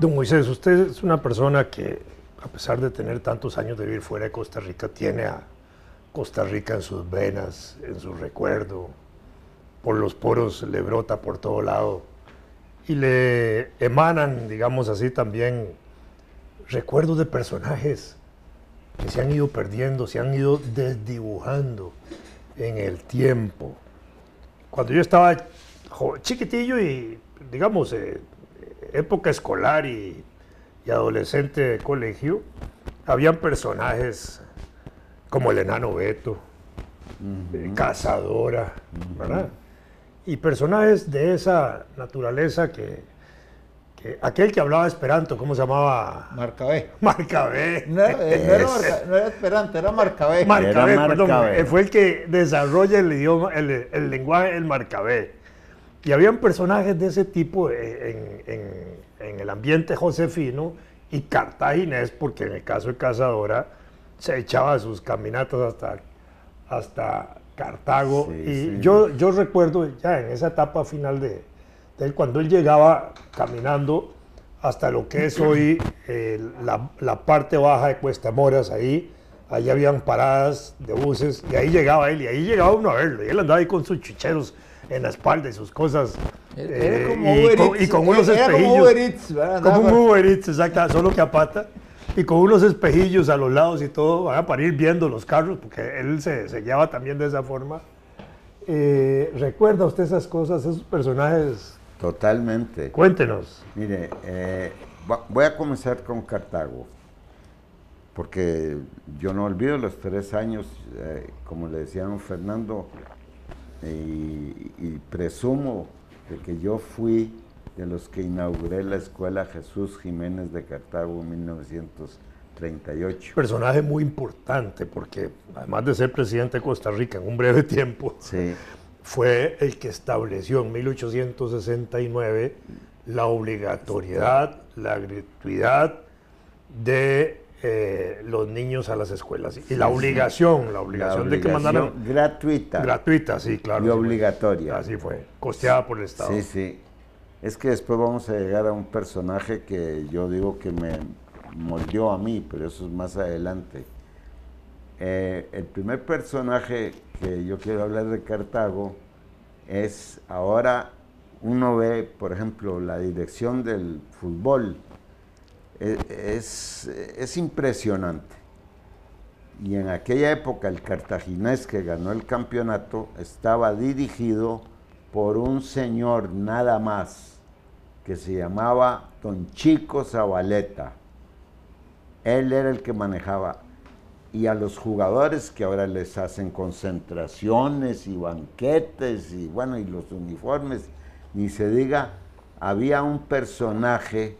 Don Moisés, usted es una persona que, a pesar de tener tantos años de vivir fuera de Costa Rica, tiene a Costa Rica en sus venas, en su recuerdo, por los poros le brota por todo lado y le emanan, digamos así, también recuerdos de personajes que se han ido perdiendo, se han ido desdibujando en el tiempo. Cuando yo estaba chiquitillo y, digamos, época escolar y adolescente de colegio, habían personajes como el enano Beto, Cazadora, ¿verdad? Y personajes de esa naturaleza que aquel que hablaba esperanto, ¿cómo se llamaba? Marcabé. Marcabé. No era esperanto, era Marcabé. Marcabé, perdón, Marcabé. fue el que desarrolla el idioma, el lenguaje, el Marcabé. Y habían personajes de ese tipo en el ambiente josefino y cartaginés, porque en el caso de Cazadora se echaba sus caminatas hasta Cartago. Sí, Y sí. yo recuerdo ya en esa etapa final de él, cuando él llegaba caminando hasta lo que es hoy la parte baja de Cuesta Moras, ahí habían paradas de buses, y ahí llegaba él, y ahí llegaba uno a verlo, y él andaba ahí con sus chicheros en la espalda y sus cosas, Era como y Uber con Eats, unos era espejillos. como Uber Eats, ¿verdad? Como un Uber Eats, exacto, solo que a pata, y con unos espejillos a los lados y todo, para ir viendo los carros, porque él se guiaba también de esa forma. ¿Recuerda usted esas cosas, esos personajes? Totalmente. Cuéntenos. Mire, voy a comenzar con Cartago, porque yo no olvido los 3 años, como le decía don Fernando, y presumo de que yo fui de los que inauguré la escuela Jesús Jiménez de Cartago en 1938. Personaje muy importante, porque además de ser presidente de Costa Rica en un breve tiempo, Sí. fue el que estableció en 1869 la obligatoriedad, la gratuidad de los niños a las escuelas. Y la obligación de que mandaran... gratuita. Gratuita, sí, claro. Y así obligatoria. fue. Así fue, costeada por el Estado. Sí, sí. Es que después vamos a llegar a un personaje que yo digo que me moldeó a mí, pero eso es más adelante. El primer personaje que yo quiero hablar de Cartago es, ahora uno ve, por ejemplo, la dirección del fútbol, es impresionante. Y en aquella época el Cartaginés que ganó el campeonato estaba dirigido por un señor nada más que se llamaba Don Chico Zabaleta. Él era el que manejaba. Y a los jugadores que ahora les hacen concentraciones y banquetes y bueno, y los uniformes, ni se diga, había un personaje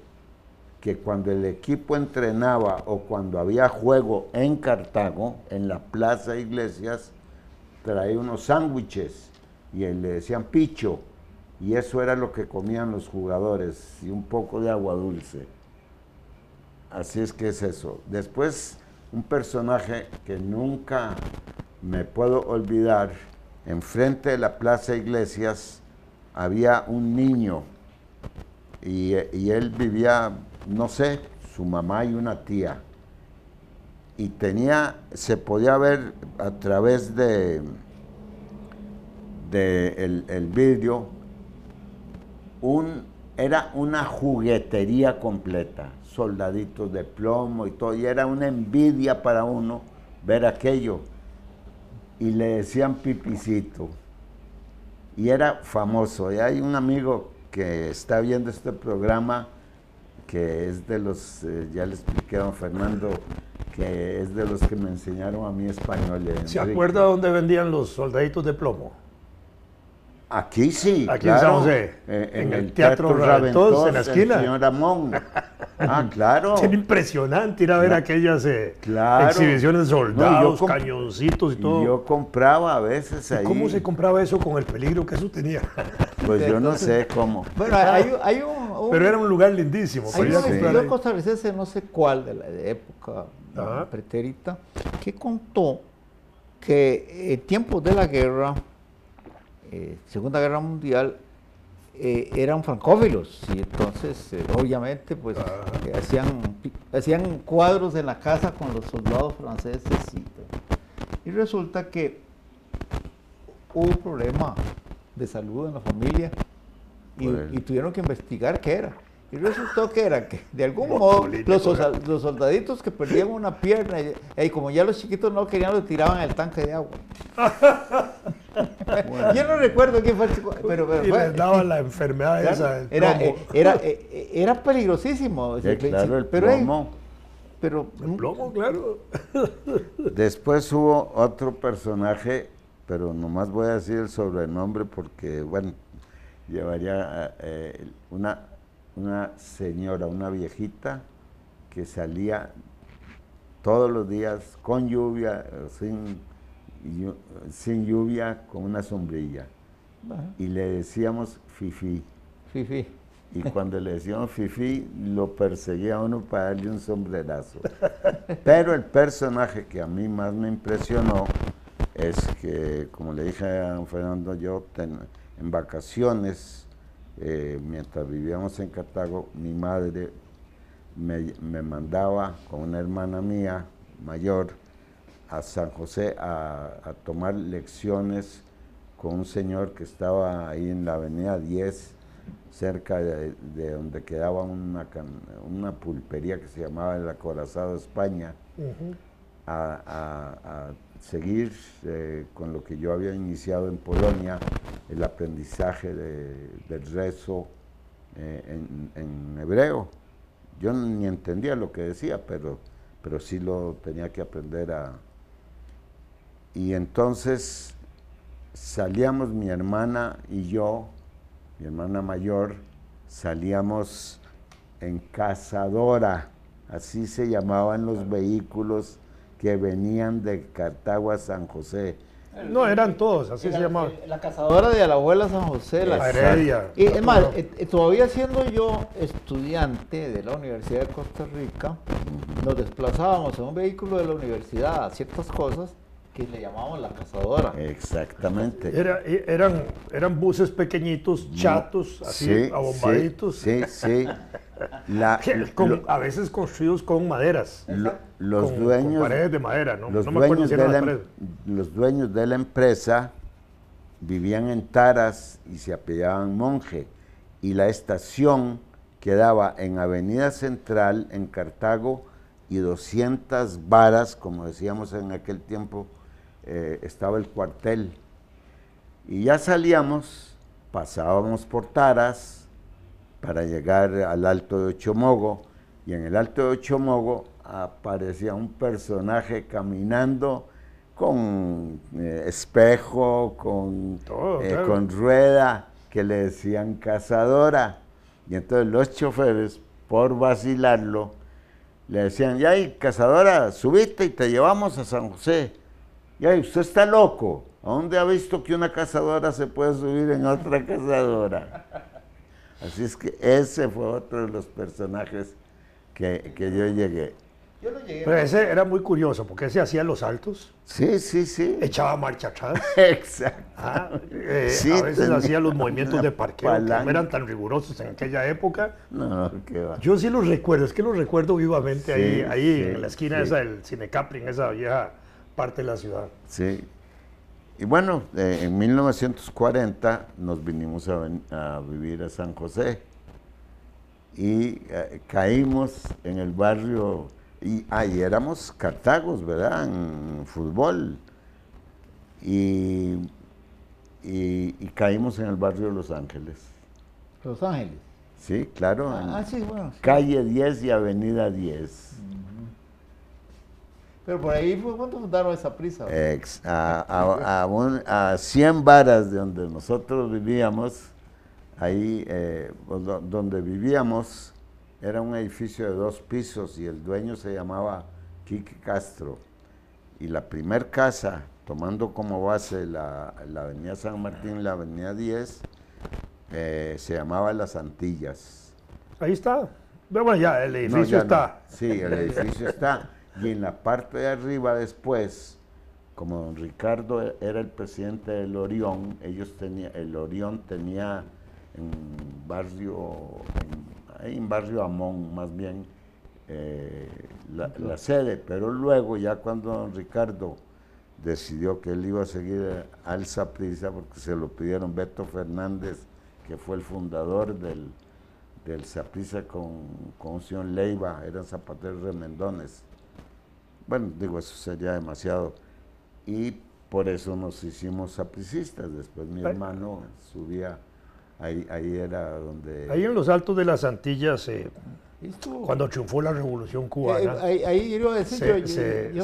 que cuando el equipo entrenaba o cuando había juego en Cartago, en la Plaza Iglesias, traía unos sándwiches y le decían picho, y eso era lo que comían los jugadores, y un poco de agua dulce. Así es que es eso. Después, un personaje que nunca me puedo olvidar, enfrente de la Plaza Iglesias había un niño, y él vivía, no sé, su mamá y una tía, y se podía ver a través de el vidrio, era una juguetería completa, soldaditos de plomo y todo, y era una envidia para uno ver aquello, y le decían Pipicito, y era famoso. Y hay un amigo que está viendo este programa, que es de los, ya le expliqué a don Fernando, que es de los que me enseñaron a mí español. ¿Se acuerda dónde vendían los soldaditos de plomo? Aquí sí, aquí claro, en San José, en el Teatro Raventós, en la esquina. el señor Amón. Claro. Era impresionante ir a ver aquellas claro. exhibiciones de soldados, No, cañoncitos y todo. Yo compraba a veces ahí. ¿Cómo se compraba eso con el peligro que eso tenía? Pues yo no sé cómo. Bueno, hay un pero era un lugar lindísimo. Hay un para ir a comprar escritor ahí. costarricense, no sé cuál, de época pretérita, que contó que en tiempos de la guerra, Segunda Guerra Mundial, eran francófilos y entonces obviamente pues hacían cuadros en la casa con los soldados franceses y resulta que hubo un problema de salud en la familia y tuvieron que investigar qué era. Y resultó que era que de algún modo los soldaditos que perdían una pierna y como ya los chiquitos no querían lo tiraban al tanque de agua. Bueno. Yo no recuerdo quién fue el chico, pero y les daba la enfermedad esa del plomo. Era peligrosísimo. Claro, el plomo. El plomo, claro. Después hubo otro personaje, pero nomás voy a decir el sobrenombre porque, bueno, llevaría una señora, una viejita, que salía todos los días con lluvia, sin lluvia, con una sombrilla. Y le decíamos Fifi. Fifi. Y cuando le decíamos Fifi, lo perseguía a uno para darle un sombrerazo. Pero el personaje que a mí más me impresionó es que, como le dije a don Fernando, yo en vacaciones, mientras vivíamos en Cartago, mi madre me mandaba con una hermana mía mayor a San José a tomar lecciones con un señor que estaba ahí en la avenida 10, cerca de donde quedaba una pulpería que se llamaba El Acorazado España, a seguir con lo que yo había iniciado en Polonia, el aprendizaje del rezo en hebreo. Yo ni entendía lo que decía, pero sí lo tenía que aprender Y entonces salíamos mi hermana y yo, mi hermana mayor, salíamos en cazadora, así se llamaban los vehículos que venían de Cartago a San José. No, eran todos, así se llamaban. La cazadora de la abuela San José. La Heredia. Y es más, todavía siendo yo estudiante de la Universidad de Costa Rica, nos desplazábamos en un vehículo de la universidad a ciertas cosas que le llamábamos la cazadora. Exactamente. Eran buses pequeñitos, chatos, así, abombaditos. Sí. A veces construidos con maderas. Los dueños, con paredes de madera, ¿no? Los, no me acuerdo si eran las paredes. Los dueños de la empresa vivían en Taras y se apellidaban Monje. Y la estación quedaba en Avenida Central, en Cartago, y 200 varas, como decíamos en aquel tiempo, estaba el cuartel. Y ya salíamos, pasábamos por Taras para llegar al Alto de Ochomogo, y en el Alto de Ochomogo aparecía un personaje caminando con espejo, con rueda, que le decían cazadora. Y entonces los choferes, por vacilarlo, le decían, ya, cazadora, subite y te llevamos a San José. Ya, usted está loco. ¿A dónde ha visto que una cazadora se puede subir en otra cazadora? Así es que ese fue otro de los personajes que yo llegué. Yo no llegué. Pero ese era muy curioso, porque ese hacía los saltos. Sí. Echaba marcha atrás. Exacto. Sí, a veces hacía los movimientos de parqueo, que no eran tan rigurosos en aquella época. No, qué va. Yo sí los recuerdo, es que los recuerdo vivamente ahí en la esquina esa del Cine Capri, en esa vieja parte de la ciudad. Sí. Y bueno, en 1940 nos vinimos a vivir a San José y caímos en el barrio, y éramos Cartagos, ¿verdad?, en fútbol, y caímos en el barrio de Los Ángeles. ¿Los Ángeles? Sí, claro. Sí, bueno. Sí. Calle 10 y Avenida 10. Pero por ahí fue cuando fundaron esa prisa. A 100 varas de donde nosotros vivíamos, ahí donde vivíamos, era un edificio de 2 pisos y el dueño se llamaba Quique Castro. Y la primer casa, tomando como base la avenida San Martín, la avenida 10, se llamaba Las Antillas. Ahí está. Bueno, ya, el edificio está. No. Sí, el edificio está. Y en la parte de arriba después, como don Ricardo era el presidente del Orión, el Orión tenía ahí en Barrio Amón, más bien, la sede, pero luego ya cuando don Ricardo decidió que él iba a seguir al Saprissa, porque se lo pidieron Beto Fernández, que fue el fundador del Saprissa con Sion Leiva, eran zapateros remendones. Bueno, digo, eso sería demasiado. Y por eso nos hicimos sapricistas. Después mi hermano subía, ahí era donde... Ahí en los Altos de las Antillas, cuando triunfó la Revolución Cubana, ahí iba a decir, se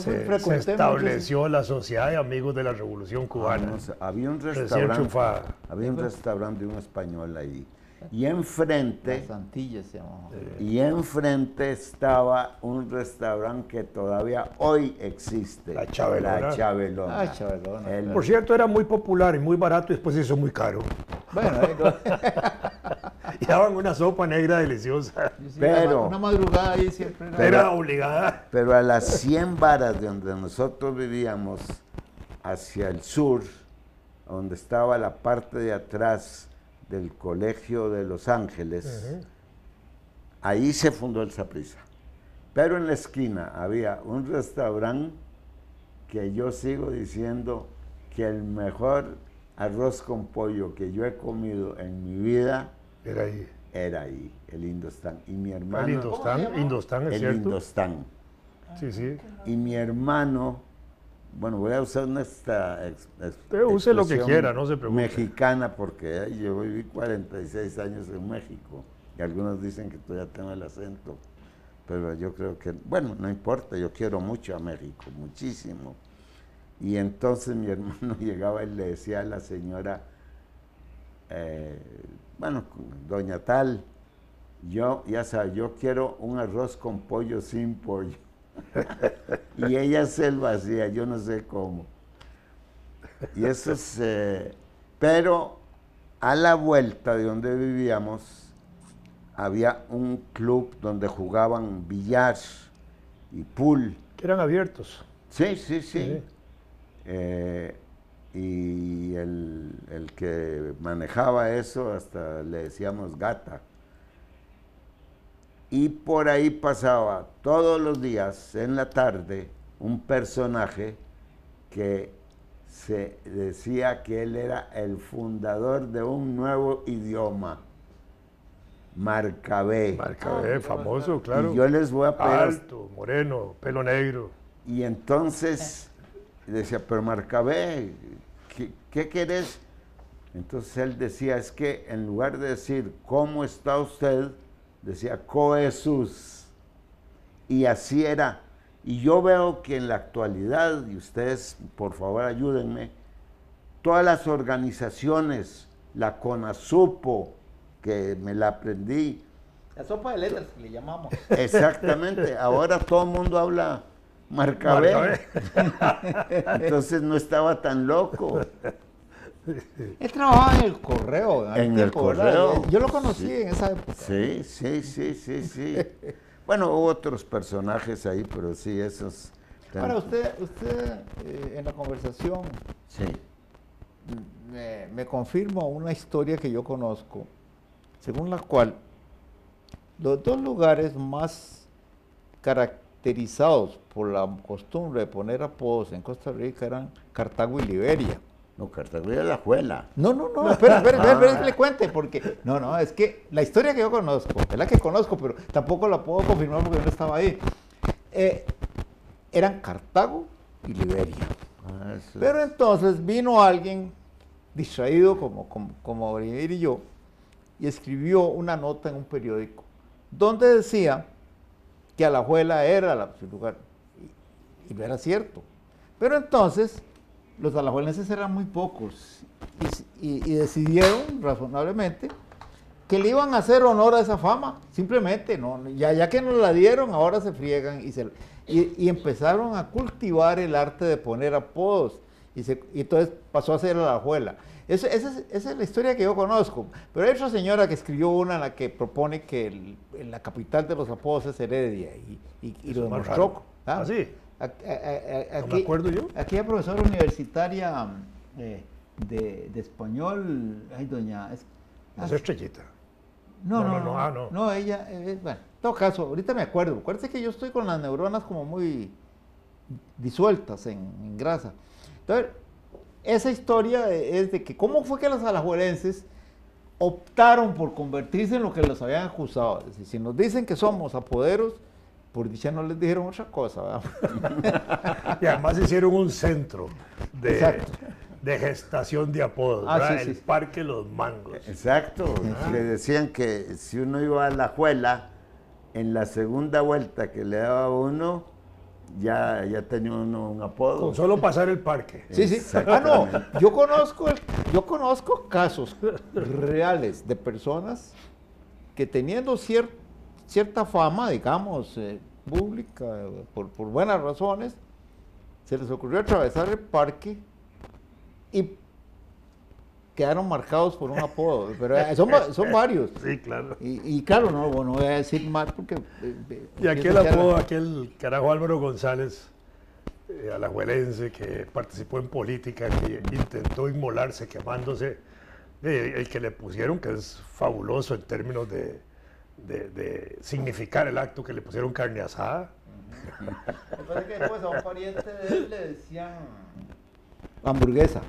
estableció la Sociedad de Amigos de la Revolución Cubana. No sé, había un Recién triunfada. restaurante de un español ahí. Y enfrente, Las Antillas se llamaba. y enfrente estaba un restaurante que todavía hoy existe. La Chabelona. La Chabelona. Ah, Chabelona. Por cierto, era muy popular y muy barato y después se hizo muy caro. Bueno, Y daban una sopa negra deliciosa. Pero- una madrugada ahí siempre era. Era obligada. Pero a las 100 varas de donde nosotros vivíamos, hacia el sur, donde estaba la parte de atrás del Colegio de Los Ángeles, ahí se fundó el Saprissa. Pero en la esquina había un restaurante que yo sigo diciendo que el mejor arroz con pollo que yo he comido en mi vida Era ahí. era ahí, el Indostán. Y mi hermano... El Indostán, es el cierto. Indostán. Sí, sí. Y mi hermano, bueno, voy a usar Use lo que expresión quiera, no se preocupe. mexicana, porque yo viví 46 años en México, y algunos dicen que todavía tengo el acento, pero yo creo que, bueno, no importa, yo quiero mucho a México, muchísimo. Y entonces mi hermano llegaba y le decía a la señora, bueno, doña tal, ya sabe, yo quiero un arroz con pollo sin pollo. Y ella se lo hacía, yo no sé cómo. Y eso es, pero a la vuelta de donde vivíamos había un club donde jugaban billar y pool. Que eran abiertos. Sí. Sí. Y el que manejaba eso, hasta le decíamos gata. Y por ahí pasaba todos los días, en la tarde, un personaje que se decía que él era el fundador de un nuevo idioma, Marcabé. Marcabé, famoso, claro. Y yo les voy a pedir... Alto, moreno, pelo negro. Y entonces decía, pero Marcabé, ¿qué querés? Entonces él decía, es que en lugar de decir, ¿cómo está usted?, decía, Coesus. Y así era. Y yo veo que en la actualidad, y ustedes por favor ayúdenme, todas las organizaciones, la CONASUPO, que me la aprendí. La sopa de letras que le llamamos. Exactamente, ahora todo el mundo habla Marcabé. Entonces no estaba tan loco. Él trabajaba en el correo. En el correo. Yo lo conocí en esa época. Sí. Bueno, hubo otros personajes ahí, pero sí, esos... Ahora, usted en la conversación Sí. me confirma una historia que yo conozco, según la cual los dos lugares más caracterizados por la costumbre de poner apodos en Costa Rica eran Cartago y Liberia. No, Cartago era la Juela. No, espera, que le cuente, porque, es que la historia que yo conozco, es la que conozco, pero tampoco la puedo confirmar porque yo no estaba ahí, eran Cartago y Liberia. Pero entonces vino alguien distraído como Oliver y yo, y escribió una nota en un periódico, donde decía que Alajuela era su lugar, y no era cierto. Pero entonces los alajuelenses eran muy pocos y decidieron razonablemente que le iban a hacer honor a esa fama, simplemente, ya que nos la dieron, ahora se friegan y empezaron a cultivar el arte de poner apodos y entonces pasó a ser Alajuela. Esa es la historia que yo conozco, pero hay otra señora que escribió una en la que propone que la capital de los apodos es Heredia y lo demostró. ¿Ah, sí? Aquí, ¿No me acuerdo yo? Aquella profesora universitaria de español, ay, No es Estrellita. No, no. Ella, bueno, en todo caso, ahorita me acuerdo. Acuérdense que yo estoy con las neuronas como muy disueltas en grasa. Entonces, esa historia es de que cómo fue que los alajuelenses optaron por convertirse en lo que los habían acusado. Es decir, si nos dicen que somos apoderos, por dicha no les dijeron otra cosa, ¿verdad? Y además hicieron un centro Exacto. de gestación de apodos, Ah, ¿verdad? sí, El sí. Parque Los Mangos. Exacto, le decían que si uno iba a la juela, en la segunda vuelta que le daba uno, ya tenía uno un apodo. Con solo pasar el parque. Sí, sí. Ah, no, yo conozco casos reales de personas que teniendo cierta fama, digamos, pública, por buenas razones, se les ocurrió atravesar el parque y quedaron marcados por un apodo, pero son varios. Sí, claro. Y claro, no voy a decir más porque... Y aquel apodo, aquel carajo Álvaro González, alajuelense, que participó en política, que intentó inmolarse quemándose, el que le pusieron, que es fabuloso en términos de significar el acto, que le pusieron carne asada. Me parece que después a un pariente de él le decían hamburguesa.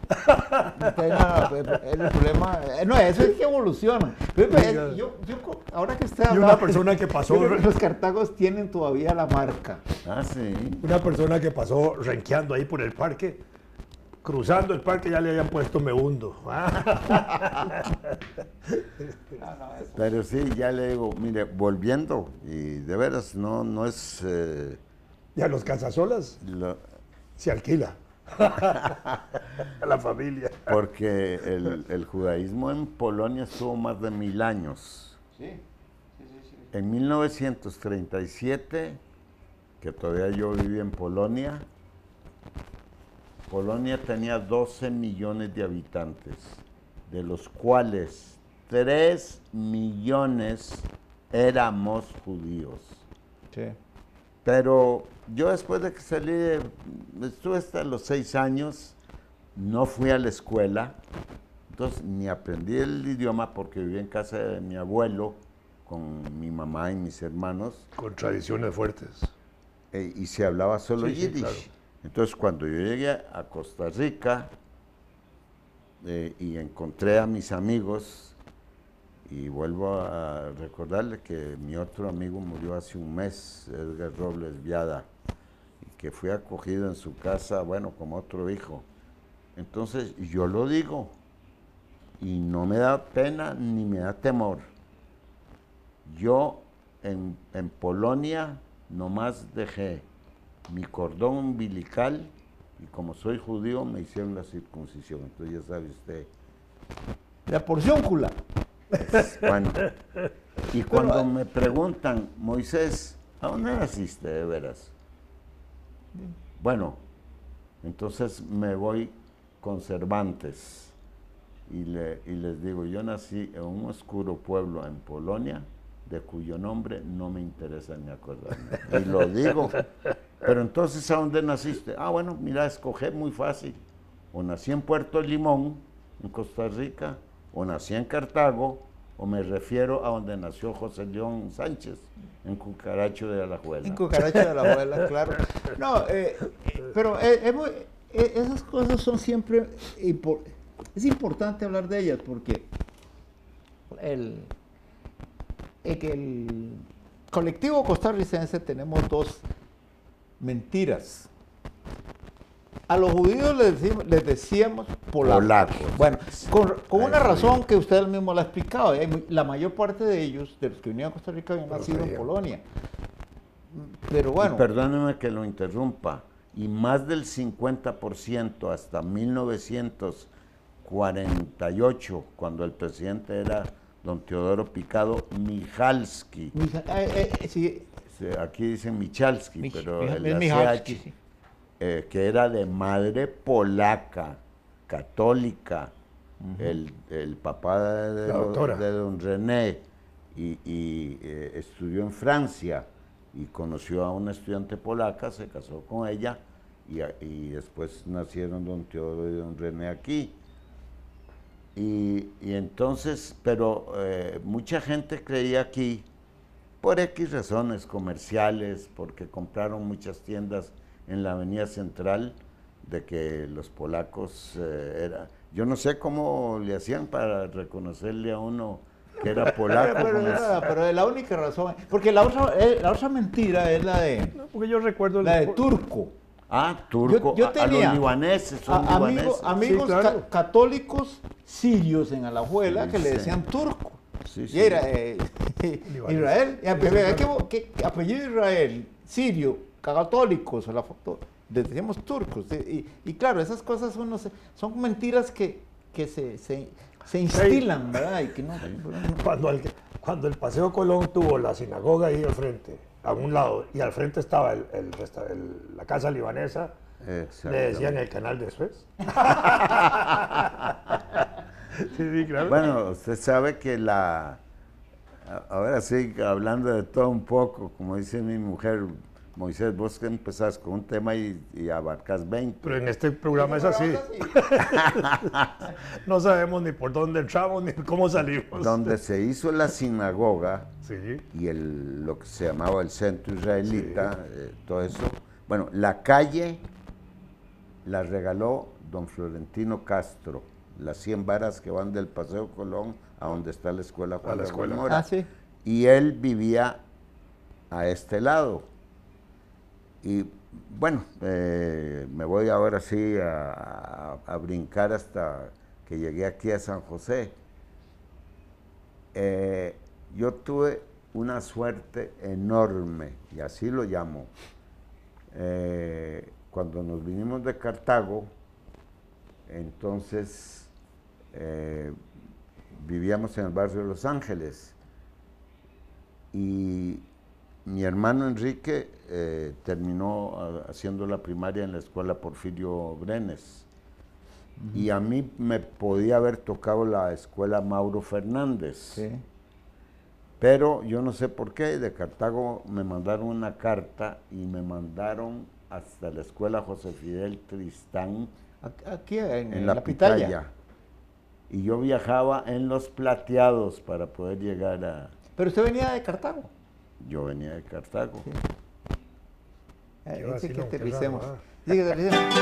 El problema, no, eso es que evoluciona. Ahora que usted Y habla, una persona que pasó... yo creo que los cartagos tienen todavía la marca. Ah, sí. Una persona que pasó renqueando ahí por el parque, cruzando el parque ya le habían puesto me hundo. Pero sí, ya le digo, mire, volviendo, y de veras no es... Y a los casasolas se alquila. A la familia. Porque el judaísmo en Polonia estuvo más de 1000 años. Sí. En 1937, que todavía yo viví en Polonia, Polonia tenía 12 millones de habitantes, de los cuales 3 millones éramos judíos. Sí. Pero yo después de que salí, estuve hasta los 6 años, no fui a la escuela, entonces ni aprendí el idioma porque vivía en casa de mi abuelo con mi mamá y mis hermanos. Con tradiciones fuertes. Y se hablaba solo Sí, sí, yiddish. claro. Entonces cuando yo llegué a Costa Rica y encontré a mis amigos, y vuelvo a recordarle que mi otro amigo murió hace un mes, Edgar Robles Viada, y que fui acogido en su casa, bueno, como otro hijo. Entonces yo lo digo, y no me da pena ni me da temor. Yo en Polonia nomás dejé mi cordón umbilical y como soy judío me hicieron la circuncisión. Entonces ya sabe usted. La porcióncula. Bueno, y cuando me preguntan, Moisés, ¿a dónde naciste de veras? Bueno, entonces me voy con Cervantes y les digo, yo nací en un oscuro pueblo en Polonia, de cuyo nombre no me interesa ni acordarme. Y lo digo. Pero entonces, ¿a dónde naciste? Ah, bueno, mira, escogé muy fácil. O nací en Puerto Limón, en Costa Rica, o nací en Cartago, o me refiero a donde nació José León Sánchez, en Cucaracho de Alajuela. En Cucaracho de Alajuela, claro. No, pero esas cosas son siempre... es importante hablar de ellas porque en el colectivo costarricense tenemos dos mentiras. A los judíos les decíamos polacos. Bueno, con una razón que usted mismo la ha explicado. La mayor parte de ellos, de los que vinieron a Costa Rica, habían nacido en Polonia. Pero bueno. Y perdóneme que lo interrumpa. Y más del 50% hasta 1948, cuando el presidente era don Teodoro Picado Michalski. Sí. Aquí dicen Michalski, pero el Michalski, CH, sí. Que era de madre polaca, católica, el papá de don René, y estudió en Francia y conoció a una estudiante polaca, se casó con ella y después nacieron don Teodoro y don René aquí. Y entonces, pero mucha gente creía aquí, por X razones comerciales, porque compraron muchas tiendas en la Avenida Central, de que los polacos yo no sé cómo le hacían para reconocerle a uno que era polaco. Pero la única razón, porque la otra mentira es la de, No, porque yo recuerdo la de turco. Ah, turco, Yo a tenía los libaneses, son libaneses. amigos Sí, claro. católicos sirios en Alajuela Sí, que le sí. decían turco. Sí, Y sí. era Libanés. Israel, ¿qué apellido Israel, sirio, católicos, les decíamos turcos. Y claro, esas cosas son mentiras que se instilan, ¿verdad? Y que no, Cuando el Paseo Colón tuvo la sinagoga ahí al frente, a un lado, y al frente estaba la casa libanesa, le decían el canal de Suez. Sí, claro. Bueno, usted sabe que ahora sí, hablando de todo un poco, como dice mi mujer, Moisés, vos que empezás con un tema y abarcas 20. Pero en este programa es así. No sabemos ni por dónde entramos ni cómo salimos. Donde se hizo la sinagoga Sí. y lo que se llamaba el centro israelita, todo eso. Bueno, la calle la regaló don Florentino Castro, las 100 varas que van del Paseo Colón a donde está la escuela Juan de Mora. sí. Y él vivía a este lado. Y bueno, me voy ahora sí a brincar hasta que llegué aquí a San José. Yo tuve una suerte enorme, y así lo llamo. Cuando nos vinimos de Cartago, entonces vivíamos en el barrio de Los Ángeles. Y mi hermano Enrique terminó haciendo la primaria en la escuela Porfirio Brenes. Y a mí me podía haber tocado la escuela Mauro Fernández. Sí. Pero yo no sé por qué, de Cartago me mandaron una carta y me mandaron hasta la escuela José Fidel Tristán. Aquí en la Pitaya. Pitaya. Y yo viajaba en los plateados para poder llegar a... Pero usted venía de Cartago. Yo venía de Cartago. Sí. Qué Dice que vacilón, qué aterricemos. raro, Dice que aterricemos.